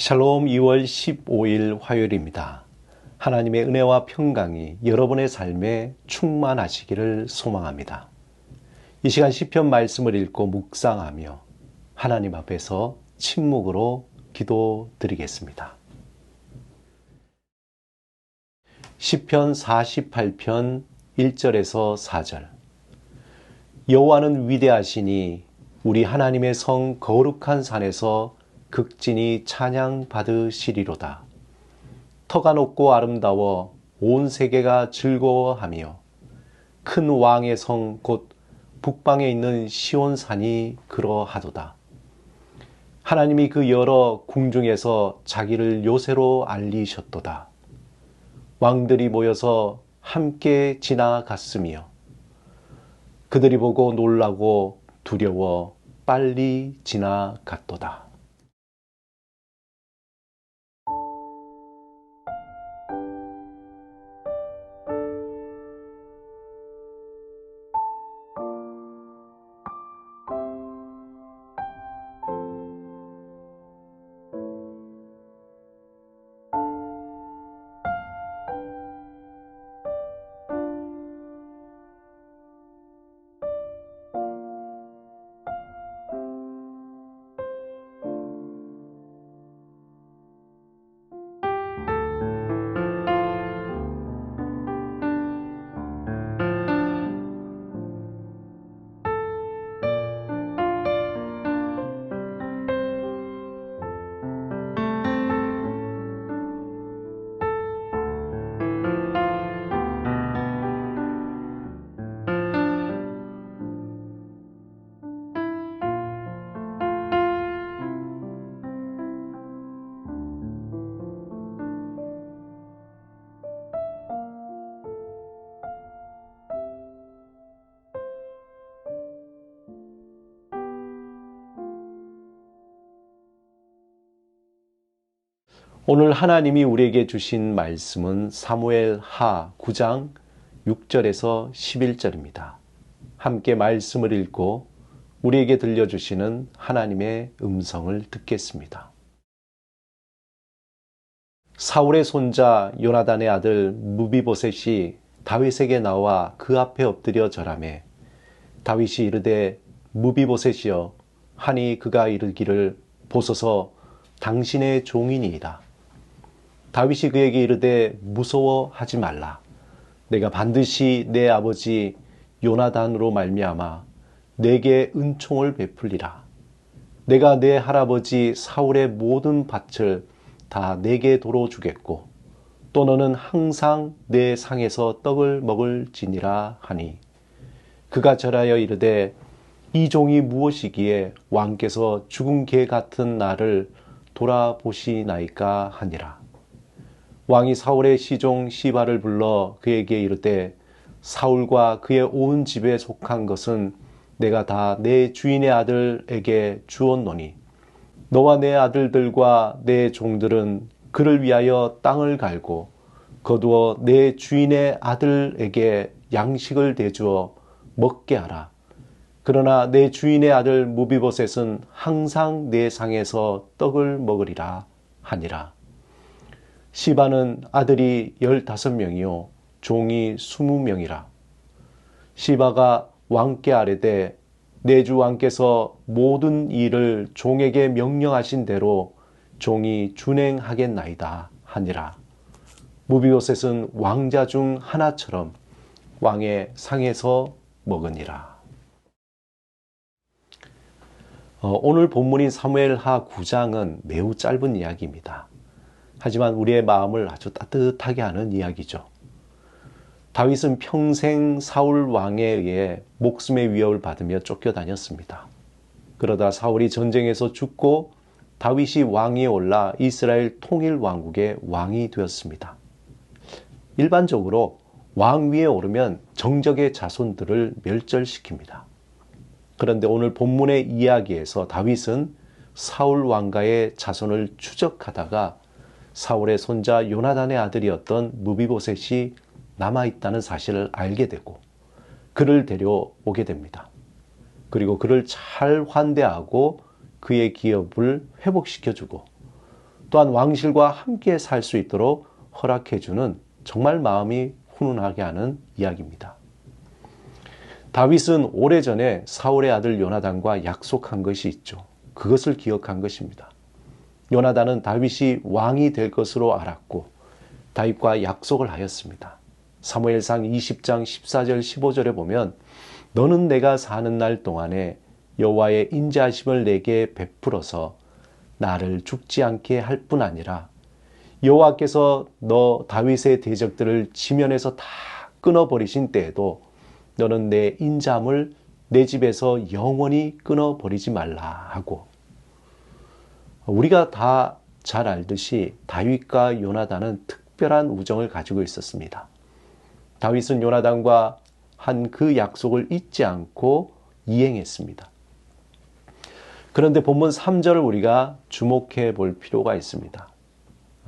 샬롬 2월 15일 화요일입니다. 하나님의 은혜와 평강이 여러분의 삶에 충만하시기를 소망합니다. 이 시간 시편 말씀을 읽고 묵상하며 하나님 앞에서 침묵으로 기도드리겠습니다. 시편 48편 1절에서 4절. 여호와는 위대하시니 우리 하나님의 성 거룩한 산에서 극진히 찬양 받으시리로다. 터가 높고 아름다워 온 세계가 즐거워하며 큰 왕의 성 곧 북방에 있는 시온산이 그러하도다. 하나님이 그 여러 궁중에서 자기를 요새로 알리셨도다. 왕들이 모여서 함께 지나갔으며 그들이 보고 놀라고 두려워 빨리 지나갔도다. 오늘 하나님이 우리에게 주신 말씀은 사무엘 하 9장 6절에서 11절입니다. 함께 말씀을 읽고 우리에게 들려주시는 하나님의 음성을 듣겠습니다. 사울의 손자 요나단의 아들 무비보셋이 다윗에게 나와 그 앞에 엎드려 절하매 다윗이 이르되 무비보셋이여 하니 그가 이르기를 보소서 당신의 종이니이다. 다윗이 그에게 이르되 무서워하지 말라. 내가 반드시 내 아버지 요나단으로 말미암아 내게 은총을 베풀리라. 내가 내 할아버지 사울의 모든 밭을 다 내게 도로 주겠고 또 너는 항상 내 상에서 떡을 먹을지니라 하니 그가 절하여 이르되 이 종이 무엇이기에 왕께서 죽은 개 같은 나를 돌아보시나이까 하니라. 왕이 사울의 시종 시바를 불러 그에게 이르되 사울과 그의 온 집에 속한 것은 내가 다 내 주인의 아들에게 주었노니 너와 내 아들들과 내 종들은 그를 위하여 땅을 갈고 거두어 내 주인의 아들에게 양식을 대주어 먹게 하라. 그러나 내 주인의 아들 무비보셋은 항상 내 상에서 떡을 먹으리라 하니라. 시바는 아들이 15명이요 종이 20명이라. 시바가 왕께 아뢰되 내 주 왕께서 모든 일을 종에게 명령하신 대로 종이 준행하겠나이다 하니라. 무비보셋은 왕자 중 하나처럼 왕의 상에서 먹으니라. 오늘 본문인 사무엘하 9장은 매우 짧은 이야기입니다. 하지만 우리의 마음을 아주 따뜻하게 하는 이야기죠. 다윗은 평생 사울 왕에 의해 목숨의 위협을 받으며 쫓겨다녔습니다. 그러다 사울이 전쟁에서 죽고 다윗이 왕위에 올라 이스라엘 통일 왕국의 왕이 되었습니다. 일반적으로 왕위에 오르면 정적의 자손들을 멸절시킵니다. 그런데 오늘 본문의 이야기에서 다윗은 사울 왕가의 자손을 추적하다가 사울의 손자 요나단의 아들이었던 무비보셋이 남아있다는 사실을 알게 되고 그를 데려오게 됩니다. 그리고 그를 잘 환대하고 그의 기업을 회복시켜주고 또한 왕실과 함께 살 수 있도록 허락해주는 정말 마음이 훈훈하게 하는 이야기입니다. 다윗은 오래전에 사울의 아들 요나단과 약속한 것이 있죠. 그것을 기억한 것입니다. 요나단은 다윗이 왕이 될 것으로 알았고 다윗과 약속을 하였습니다. 사무엘상 20장 14절 15절에 보면 너는 내가 사는 날 동안에 여호와의 인자하심을 내게 베풀어서 나를 죽지 않게 할 뿐 아니라 여호와께서 너 다윗의 대적들을 지면에서 다 끊어버리신 때에도 너는 내 인자함을 내 집에서 영원히 끊어버리지 말라 하고, 우리가 다 잘 알듯이 다윗과 요나단은 특별한 우정을 가지고 있었습니다. 다윗은 요나단과 한 그 약속을 잊지 않고 이행했습니다. 그런데 본문 3절을 우리가 주목해 볼 필요가 있습니다.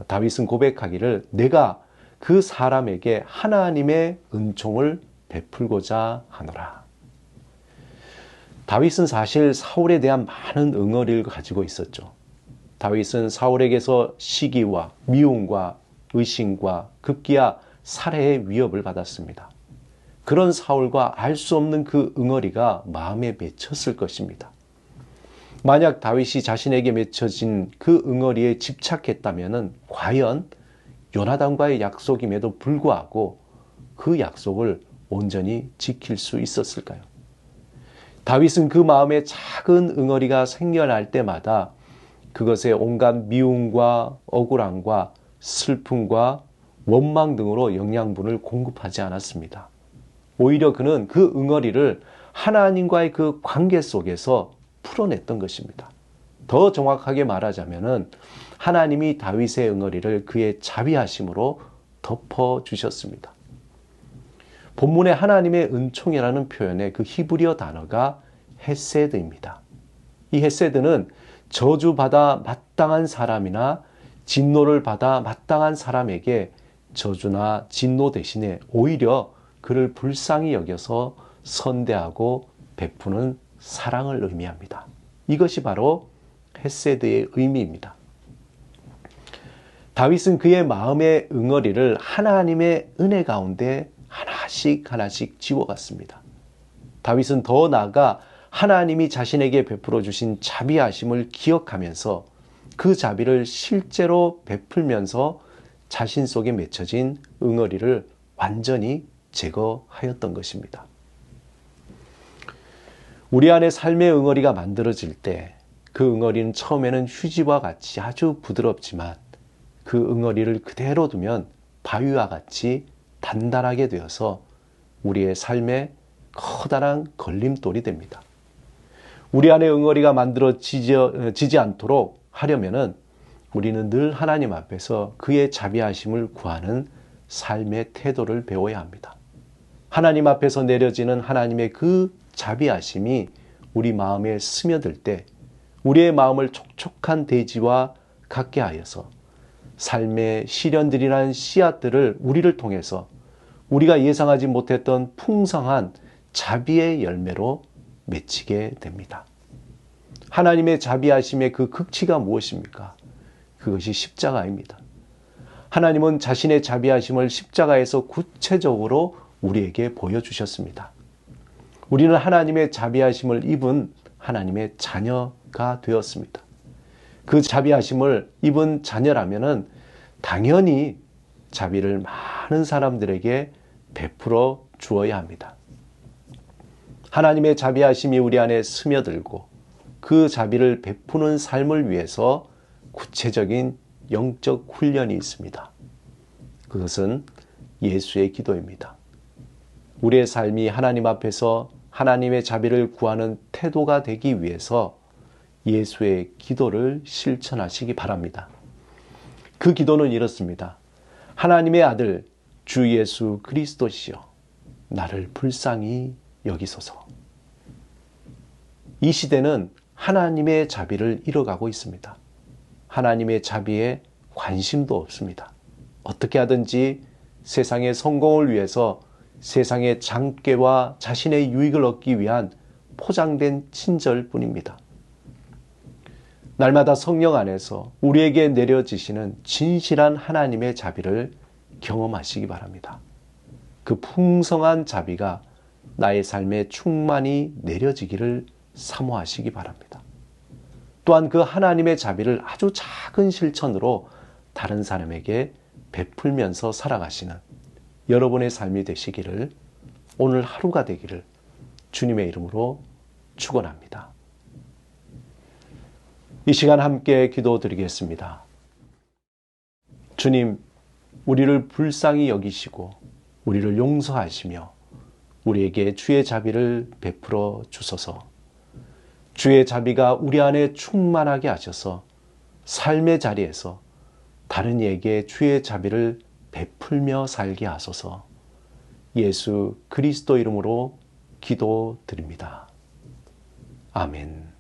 다윗은 고백하기를 내가 그 사람에게 하나님의 은총을 베풀고자 하노라. 다윗은 사실 사울에 대한 많은 응어리를 가지고 있었죠. 다윗은 사울에게서 시기와 미움과 의심과 급기야 살해의 위협을 받았습니다. 그런 사울과 알 수 없는 그 응어리가 마음에 맺혔을 것입니다. 만약 다윗이 자신에게 맺혀진 그 응어리에 집착했다면 과연 요나단과의 약속임에도 불구하고 그 약속을 온전히 지킬 수 있었을까요? 다윗은 그 마음에 작은 응어리가 생겨날 때마다 그것에 온갖 미움과 억울함과 슬픔과 원망 등으로 영양분을 공급하지 않았습니다. 오히려 그는 그 응어리를 하나님과의 그 관계 속에서 풀어냈던 것입니다. 더 정확하게 말하자면 하나님이 다윗의 응어리를 그의 자비하심으로 덮어주셨습니다. 본문에 하나님의 은총이라는 표현의 그 히브리어 단어가 헤세드입니다. 이 헤세드는 저주받아 마땅한 사람이나 진노를 받아 마땅한 사람에게 저주나 진노 대신에 오히려 그를 불쌍히 여겨서 선대하고 베푸는 사랑을 의미합니다. 이것이 바로 헤세드의 의미입니다. 다윗은 그의 마음의 응어리를 하나님의 은혜 가운데 하나씩 지워갔습니다. 다윗은 더 나아가 하나님이 자신에게 베풀어 주신 자비하심을 기억하면서 그 자비를 실제로 베풀면서 자신 속에 맺혀진 응어리를 완전히 제거하였던 것입니다. 우리 안에 삶의 응어리가 만들어질 때 그 응어리는 처음에는 휴지와 같이 아주 부드럽지만 그 응어리를 그대로 두면 바위와 같이 단단하게 되어서 우리의 삶에 커다란 걸림돌이 됩니다. 우리 안에 응어리가 만들어지지 않도록 하려면은 우리는 늘 하나님 앞에서 그의 자비하심을 구하는 삶의 태도를 배워야 합니다. 하나님 앞에서 내려지는 하나님의 그 자비하심이 우리 마음에 스며들 때 우리의 마음을 촉촉한 대지와 같게 하여서 삶의 시련들이라는 씨앗들을 우리를 통해서 우리가 예상하지 못했던 풍성한 자비의 열매로 맺히게 됩니다. 하나님의 자비하심의 그 극치가 무엇입니까? 그것이 십자가입니다. 하나님은 자신의 자비하심을 십자가에서 구체적으로 우리에게 보여주셨습니다. 우리는 하나님의 자비하심을 입은 하나님의 자녀가 되었습니다. 그 자비하심을 입은 자녀라면은 당연히 자비를 많은 사람들에게 베풀어 주어야 합니다. 하나님의 자비하심이 우리 안에 스며들고 그 자비를 베푸는 삶을 위해서 구체적인 영적 훈련이 있습니다. 그것은 예수의 기도입니다. 우리의 삶이 하나님 앞에서 하나님의 자비를 구하는 태도가 되기 위해서 예수의 기도를 실천하시기 바랍니다. 그 기도는 이렇습니다. 하나님의 아들 주 예수 그리스도시여 나를 불쌍히 여기소서. 이 시대는 하나님의 자비를 잃어가고 있습니다. 하나님의 자비에 관심도 없습니다. 어떻게 하든지 세상의 성공을 위해서 세상의 장깨와 자신의 유익을 얻기 위한 포장된 친절뿐입니다. 날마다 성령 안에서 우리에게 내려지시는 진실한 하나님의 자비를 경험하시기 바랍니다. 그 풍성한 자비가 나의 삶에 충만히 내려지기를 사모하시기 바랍니다. 또한 그 하나님의 자비를 아주 작은 실천으로 다른 사람에게 베풀면서 살아가시는 여러분의 삶이 되시기를, 오늘 하루가 되기를 주님의 이름으로 축원합니다. 이 시간 함께 기도드리겠습니다. 주님, 우리를 불쌍히 여기시고 우리를 용서하시며 우리에게 주의 자비를 베풀어 주소서. 주의 자비가 우리 안에 충만하게 하셔서 삶의 자리에서 다른 이에게 주의 자비를 베풀며 살게 하소서. 예수 그리스도 이름으로 기도드립니다. 아멘.